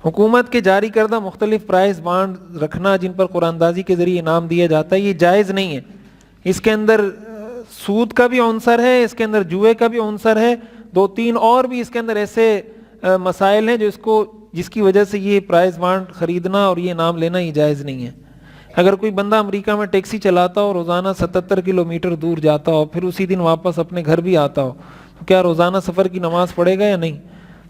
حکومت کے جاری کردہ مختلف پرائز بانڈ رکھنا جن پر قرآن اندازی کے ذریعے انعام دیا جاتا ہے، یہ جائز نہیں ہے. اس کے اندر سود کا بھی عنصر ہے، اس کے اندر جوئے کا بھی عنصر ہے، 2-3 اور بھی اس کے اندر ایسے مسائل ہیں جس کی وجہ سے یہ پرائز بانڈ خریدنا اور یہ انعام لینا یہ جائز نہیں ہے. اگر کوئی بندہ امریکہ میں ٹیکسی چلاتا ہو، روزانہ 77 کلومیٹر دور جاتا ہو، پھر اسی دن واپس اپنے گھر بھی آتا ہو، تو کیا روزانہ سفر کی نماز پڑھے گا یا نہیں؟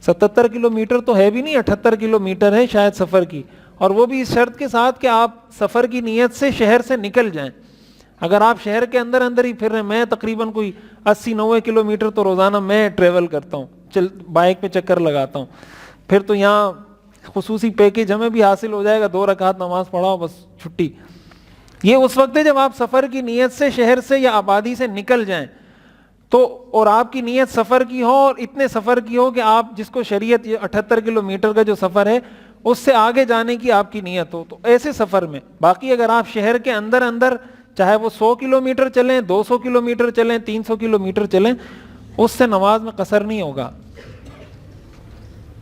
77 کلومیٹر تو ہے بھی نہیں، 78 کلومیٹر ہے شاید سفر کی، اور وہ بھی اس شرط کے ساتھ کہ آپ سفر کی نیت سے شہر سے نکل جائیں. اگر آپ شہر کے اندر اندر ہی پھر رہے ہیں، میں تقریباً کوئی 80-90 کلومیٹر تو روزانہ میں ٹریول کرتا ہوں، بائک پہ چکر لگاتا ہوں، پھر تو یہاں خصوصی پیکیج ہمیں بھی حاصل ہو جائے گا، 2 رکعت نماز پڑھاؤ بس چھٹی. یہ اس وقت ہے جب آپ سفر کی نیت سے شہر سے یا آبادی سے نکل جائیں تو، اور آپ کی نیت سفر کی ہو، اور اتنے سفر کی ہو کہ آپ جس کو شریعت 78 کلومیٹر کا جو سفر ہے اس سے آگے جانے کی آپ کی نیت ہو، تو ایسے سفر میں. باقی اگر آپ شہر کے اندر اندر چاہے وہ 100 کلومیٹر چلیں، 200 کلومیٹر چلیں، 300 کلومیٹر چلیں، اس سے نماز میں قصر نہیں ہوگا.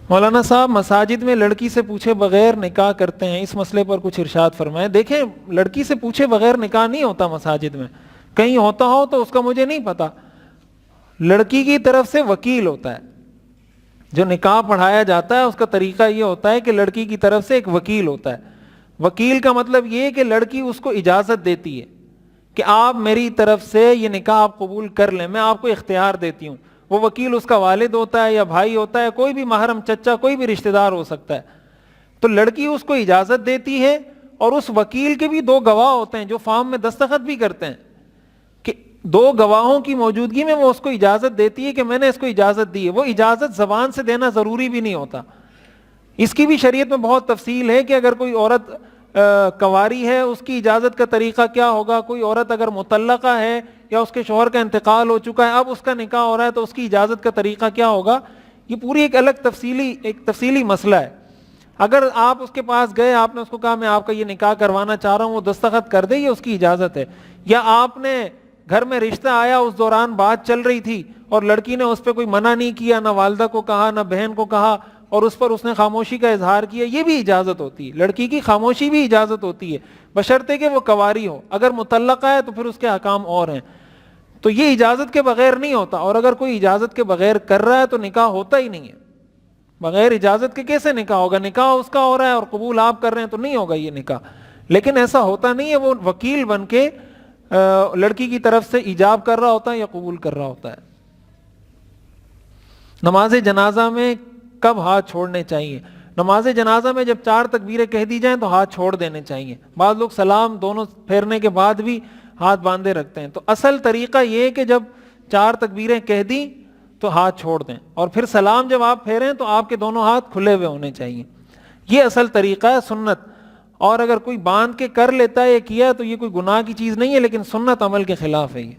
مولانا صاحب مساجد میں لڑکی سے پوچھے بغیر نکاح کرتے ہیں، اس مسئلے پر کچھ ارشاد فرمائیں. دیکھیں، لڑکی سے پوچھے بغیر نکاح نہیں ہوتا مساجد میں، کہیں ہوتا ہو تو اس کا مجھے نہیں پتا. لڑکی کی طرف سے وکیل ہوتا ہے، جو نکاح پڑھایا جاتا ہے اس کا طریقہ یہ ہوتا ہے کہ لڑکی کی طرف سے ایک وکیل ہوتا ہے. وکیل کا مطلب یہ کہ لڑکی اس کو اجازت دیتی ہے کہ آپ میری طرف سے یہ نکاح آپ قبول کر لیں، میں آپ کو اختیار دیتی ہوں. وہ وکیل اس کا والد ہوتا ہے یا بھائی ہوتا ہے، کوئی بھی محرم چچا، کوئی بھی رشتہ دار ہو سکتا ہے. تو لڑکی اس کو اجازت دیتی ہے، اور اس وکیل کے بھی 2 گواہ ہوتے ہیں جو فارم میں دستخط بھی کرتے ہیں کہ 2 گواہوں کی موجودگی میں وہ اس کو اجازت دیتی ہے کہ میں نے اس کو اجازت دی ہے. وہ اجازت زبان سے دینا ضروری بھی نہیں ہوتا. اس کی بھی شریعت میں بہت تفصیل ہے کہ اگر کوئی عورت کنواری ہے اس کی اجازت کا طریقہ کیا ہوگا، کوئی عورت اگر مطلقہ ہے یا اس کے شوہر کا انتقال ہو چکا ہے، اب اس کا نکاح ہو رہا ہے تو اس کی اجازت کا طریقہ کیا ہوگا. یہ پوری ایک الگ تفصیلی مسئلہ ہے. اگر آپ اس کے پاس گئے، آپ نے اس کو کہا میں آپ کا یہ نکاح کروانا چاہ رہا ہوں، وہ دستخط کر دے، یہ اس کی اجازت ہے. یا آپ نے گھر میں رشتہ آیا، اس دوران بات چل رہی تھی اور لڑکی نے اس پہ کوئی منع نہیں کیا، نہ والدہ کو کہا نہ بہن کو کہا، اور اس پر اس نے خاموشی کا اظہار کیا، یہ بھی اجازت ہوتی ہے. لڑکی کی خاموشی بھی اجازت ہوتی ہے، بشرطے کہ وہ کنواری ہو. اگر مطلقہ ہے تو پھر اس کے احکام اور ہیں. تو یہ اجازت کے بغیر نہیں ہوتا، اور اگر کوئی اجازت کے بغیر کر رہا ہے تو نکاح ہوتا ہی نہیں ہے. بغیر اجازت کے کیسے نکاح ہوگا؟ نکاح اس کا ہو رہا ہے اور قبول آپ کر رہے ہیں تو نہیں ہوگا یہ نکاح. لیکن ایسا ہوتا نہیں ہے، وہ وکیل بن کے لڑکی کی طرف سے ایجاب کر رہا ہوتا ہے یا قبول کر رہا ہوتا ہے. نماز جنازہ میں کب ہاتھ چھوڑنے چاہیے؟ نماز جنازہ میں جب 4 تکبیریں کہہ دی جائیں تو ہاتھ چھوڑ دینے چاہیے. بعض لوگ سلام دونوں پھیرنے کے بعد بھی ہاتھ باندھے رکھتے ہیں. تو اصل طریقہ یہ ہے کہ جب 4 تکبیریں کہہ دی تو ہاتھ چھوڑ دیں، اور پھر سلام جب آپ پھیریں تو آپ کے دونوں ہاتھ کھلے ہوئے ہونے چاہیے. یہ اصل طریقہ ہے، سنت. اور اگر کوئی باندھ کے کر لیتا ہے یا کیا تو یہ کوئی گناہ کی چیز نہیں ہے، لیکن سنت عمل کے خلاف ہے یہ.